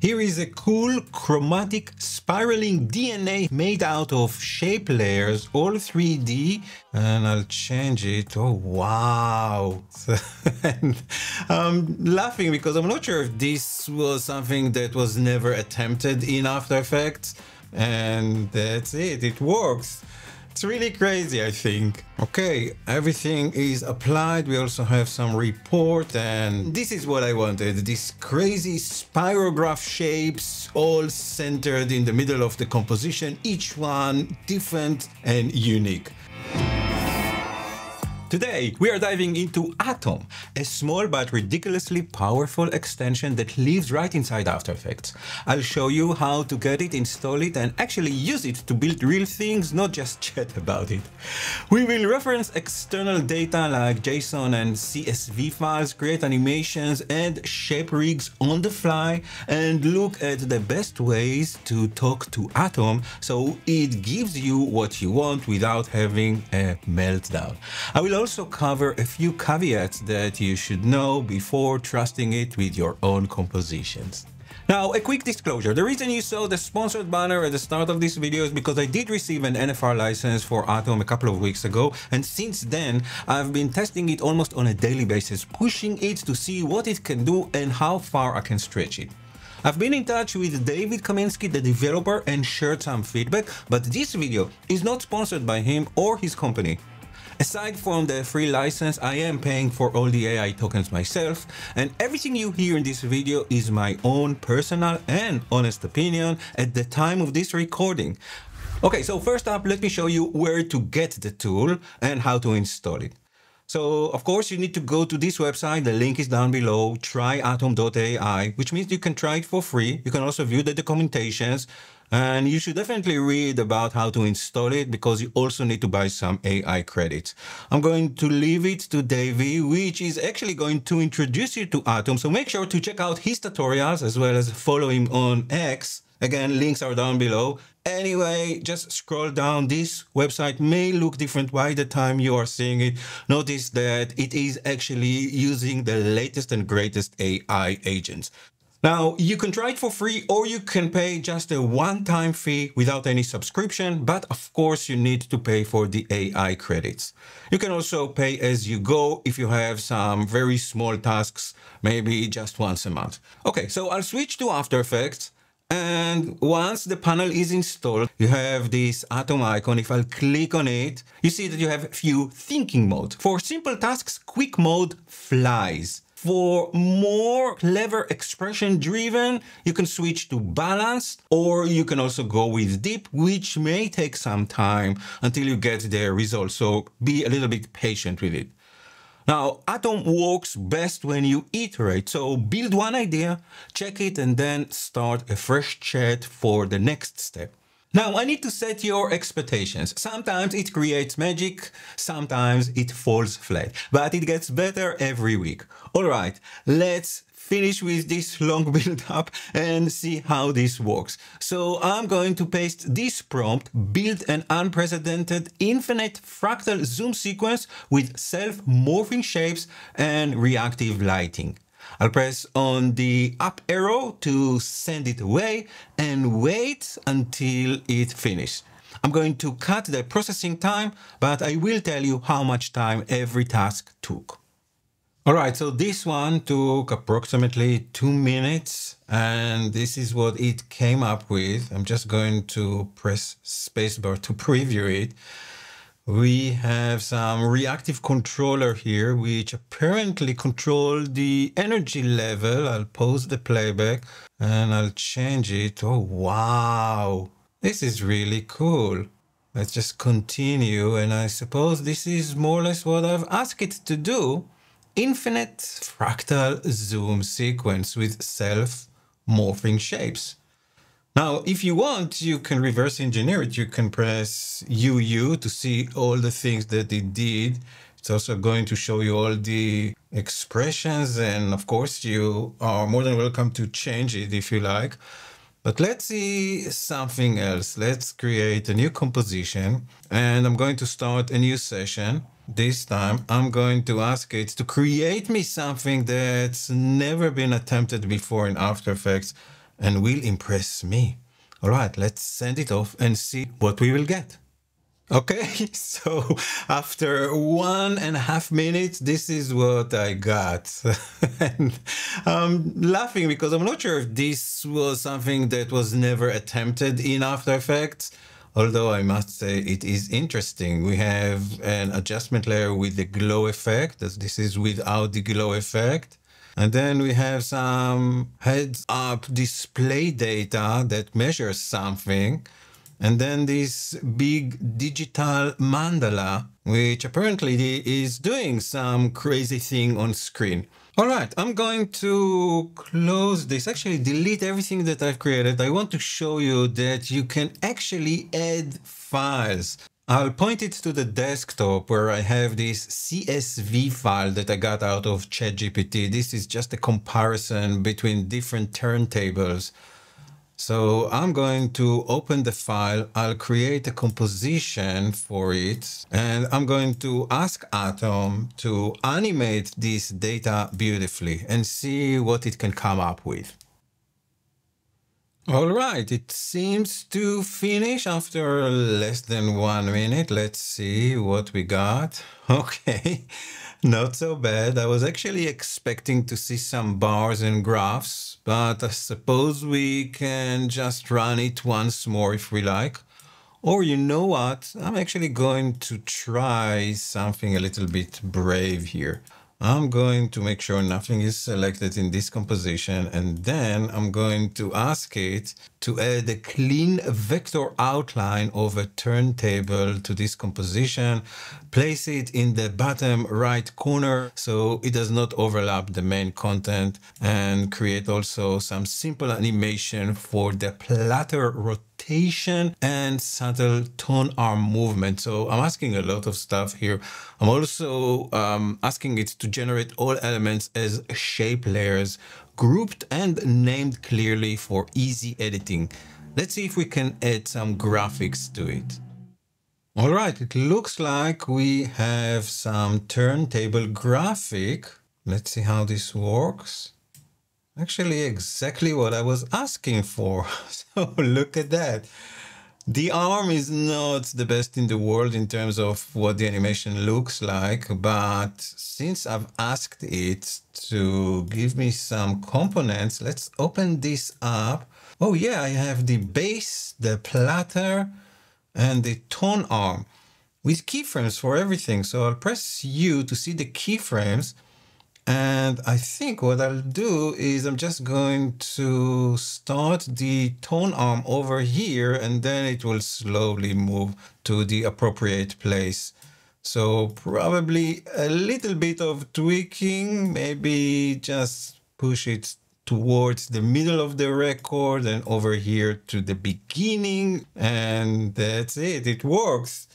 Here is a cool chromatic spiraling DNA made out of shape layers, all 3D, and I'll change it. Oh, wow. And I'm laughing because I'm not sure if this was something that was never attempted in After Effects, and that's it, it works. It's really crazy, I think. Okay, everything is applied. We also have some report, and this is what I wanted. These crazy spirograph shapes all centered in the middle of the composition, each one different and unique. Today, we are diving into Atom, a small but ridiculously powerful extension that lives right inside After Effects. I'll show you how to get it, install it, and actually use it to build real things, not just chat about it. We will reference external data like JSON and CSV files, create animations and shape rigs on the fly, and look at the best ways to talk to Atom so it gives you what you want without having a meltdown. I will also cover a few caveats that you should know before trusting it with your own compositions. Now, a quick disclosure. The reason you saw the sponsored banner at the start of this video is because I did receive an NFR license for Atom a couple of weeks ago, and since then I've been testing it almost on a daily basis, pushing it to see what it can do and how far I can stretch it. I've been in touch with David Kaminsky, the developer, and shared some feedback, but this video is not sponsored by him or his company. Aside from the free license, I am paying for all the AI tokens myself, and everything you hear in this video is my own personal and honest opinion at the time of this recording. Okay, so first up, let me show you where to get the tool and how to install it. So, of course, you need to go to this website. The link is down below, tryatom.ai, which means you can try it for free. You can also view the documentations, and you should definitely read about how to install it because you also need to buy some AI credits. I'm going to leave it to Davey, which is actually going to introduce you to Atom. So make sure to check out his tutorials as well as follow him on X. Again, links are down below. Anyway, just scroll down. This website may look different by the time you are seeing it. Notice that it is actually using the latest and greatest AI agents. Now, you can try it for free or you can pay just a one-time fee without any subscription, but of course you need to pay for the AI credits. You can also pay as you go if you have some very small tasks, maybe just once a month. Okay, so I'll switch to After Effects. And once the panel is installed, you have this Atom icon. If I'll click on it, you see that you have a few thinking modes. For simple tasks, quick mode flies. For more clever expression driven, you can switch to balanced, or you can also go with deep, which may take some time until you get the result. So be a little bit patient with it. Now, Atom works best when you iterate, so build one idea, check it, and then start a fresh chat for the next step. Now, I need to set your expectations. Sometimes it creates magic, sometimes it falls flat, but it gets better every week. All right, let's finish with this long build up and see how this works. So I'm going to paste this prompt: build an unprecedented infinite fractal zoom sequence with self-morphing shapes and reactive lighting. I'll press on the up arrow to send it away and wait until it finishes. I'm going to cut the processing time, but I will tell you how much time every task took. All right, so this one took approximately 2 minutes, and this is what it came up with. I'm just going to press spacebar to preview it. We have some reactive controller here, which apparently control the energy level. I'll pause the playback and I'll change it. Oh, wow. This is really cool. Let's just continue. And I suppose this is more or less what I've asked it to do. Infinite fractal zoom sequence with self-morphing shapes. Now, if you want, you can reverse engineer it. You can press UU to see all the things that it did. It's also going to show you all the expressions. And of course, you are more than welcome to change it if you like. But let's see something else. Let's create a new composition. And I'm going to start a new session. This time, I'm going to ask it to create me something that's never been attempted before in After Effects. and will impress me. All right, let's send it off and see what we will get. Okay, so after 1.5 minutes, this is what I got. And I'm laughing because I'm not sure if this was something that was never attempted in After Effects, although I must say it is interesting. We have an adjustment layer with the glow effect, as this is without the glow effect. And then we have some heads-up display data that measures something. And then this big digital mandala, which apparently is doing some crazy thing on screen. All right, I'm going to close this, actually delete everything that I've created. I want to show you that you can actually add files. I'll point it to the desktop where I have this CSV file that I got out of ChatGPT. This is just a comparison between different turntables. So I'm going to open the file, I'll create a composition for it, and I'm going to ask Atom to animate this data beautifully and see what it can come up with. All right, it seems to finish after less than 1 minute. Let's see what we got. Okay, not so bad. I was actually expecting to see some bars and graphs, but I suppose we can just run it once more if we like. Or you know what? I'm actually going to try something a little bit brave here. I'm going to make sure nothing is selected in this composition, and then I'm going to ask it to add a clean vector outline of a turntable to this composition, place it in the bottom right corner so it does not overlap the main content, and create also some simple animation for the platter rotation and subtle tone arm movement. So I'm asking a lot of stuff here. I'm also asking it to generate all elements as shape layers, grouped and named clearly for easy editing. Let's see if we can add some graphics to it. All right, it looks like we have some turntable graphic. Let's see how this works. Actually, exactly what I was asking for. So look at that. The arm is not the best in the world in terms of what the animation looks like, but since I've asked it to give me some components, let's open this up. Oh yeah, I have the base, the platter, and the tone arm with keyframes for everything. So I'll press U to see the keyframes. And I think what I'll do is I'm just going to start the tone arm over here, and then it will slowly move to the appropriate place. So probably a little bit of tweaking, maybe just push it towards the middle of the record and over here to the beginning. And that's it, it works.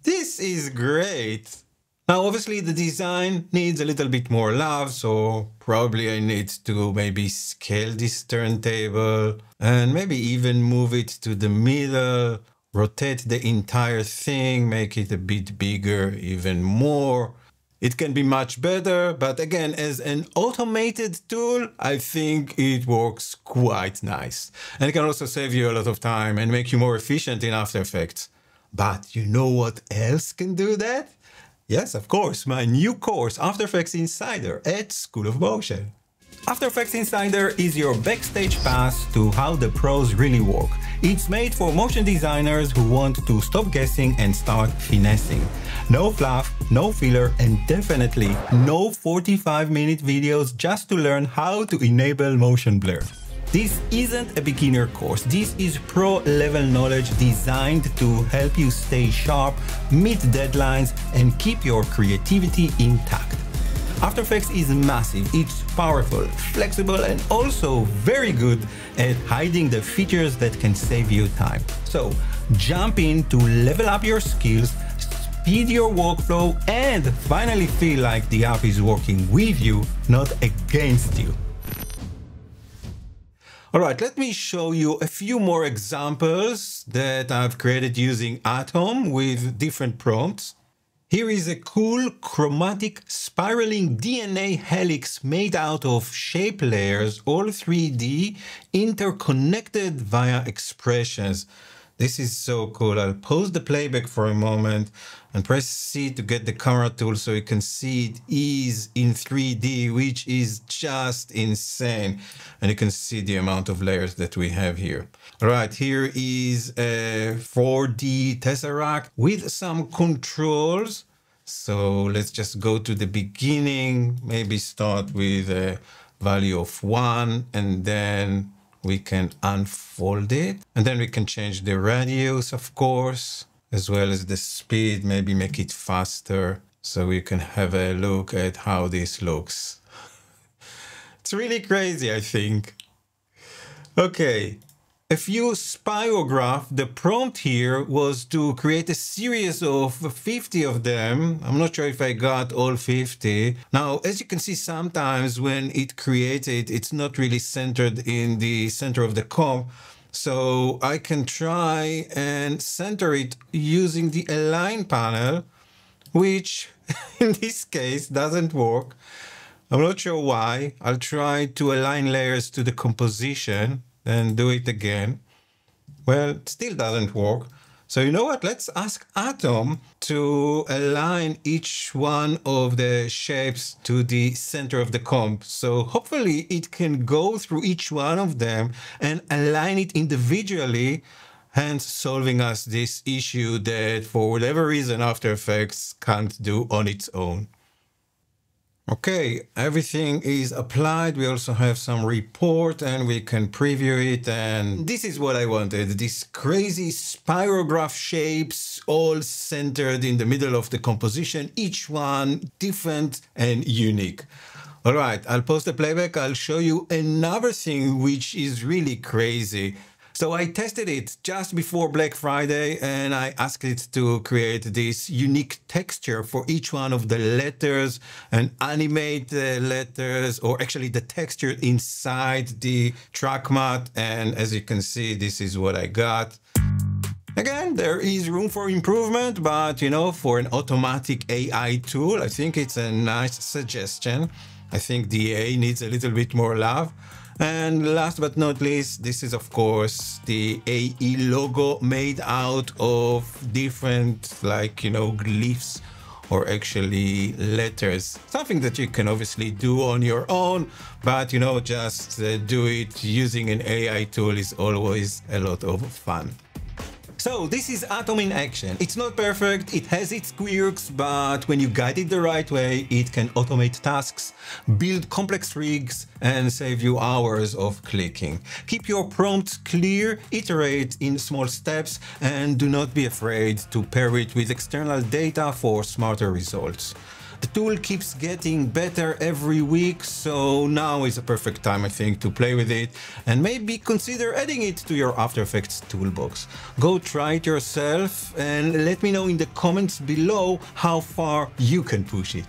This is great. Now, obviously, the design needs a little bit more love, so probably I need to maybe scale this turntable and maybe even move it to the middle, rotate the entire thing, make it a bit bigger, even more. It can be much better, but again, as an automated tool, I think it works quite nice. And it can also save you a lot of time and make you more efficient in After Effects. But you know what else can do that? Yes, of course, my new course, After Effects Insider at School of Motion. After Effects Insider is your backstage pass to how the pros really work. It's made for motion designers who want to stop guessing and start finessing. No fluff, no filler, and definitely no 45-minute videos just to learn how to enable motion blur. This isn't a beginner course. This is pro-level knowledge designed to help you stay sharp, meet deadlines, and keep your creativity intact. After Effects is massive, it's powerful, flexible, and also very good at hiding the features that can save you time. So jump in to level up your skills, speed your workflow, and finally feel like the app is working with you, not against you. All right, let me show you a few more examples that I've created using Atom with different prompts. Here is a cool chromatic spiraling DNA helix made out of shape layers, all 3D, interconnected via expressions. This is so cool. I'll pause the playback for a moment and press C to get the camera tool so you can see it is in 3D, which is just insane. And you can see the amount of layers that we have here. All right, here is a 4D tesseract with some controls. So let's just go to the beginning, maybe start with a value of 1, and then we can unfold it, and then we can change the radius, of course, as well as the speed, maybe make it faster so we can have a look at how this looks. It's really crazy, I think. Okay. A few Spirograph. The prompt here was to create a series of 50 of them. I'm not sure if I got all 50. Now, as you can see, sometimes when it creates it, it's not really centered in the center of the comp. So I can try and center it using the Align panel, which in this case doesn't work. I'm not sure why. I'll try to align layers to the composition and do it again. Well, it still doesn't work. So you know what? Let's ask Atom to align each one of the shapes to the center of the comp. So hopefully it can go through each one of them and align it individually, hence solving us this issue that for whatever reason After Effects can't do on its own. Okay, everything is applied. We also have some report and we can preview it. And this is what I wanted. These crazy spirograph shapes all centered in the middle of the composition, each one different and unique. All right, I'll post the playback. I'll show you another thing which is really crazy. So I tested it just before Black Friday and I asked it to create this unique texture for each one of the letters and animate the letters, or actually the texture inside the track mat. And as you can see, this is what I got. Again, there is room for improvement, but you know, for an automatic AI tool, I think it's a nice suggestion. I think the AI needs a little bit more love. And last but not least, this is of course the AE logo made out of different, like, you know, glyphs or actually letters. Something that you can obviously do on your own, but you know, just do it using an AI tool is always a lot of fun. So this is Atom in action. It's not perfect, it has its quirks, but when you guide it the right way, it can automate tasks, build complex rigs, and save you hours of clicking. Keep your prompts clear, iterate in small steps, and do not be afraid to pair it with external data for smarter results. The tool keeps getting better every week, so now is a perfect time, I think, to play with it and maybe consider adding it to your After Effects toolbox. Go try it yourself and let me know in the comments below how far you can push it.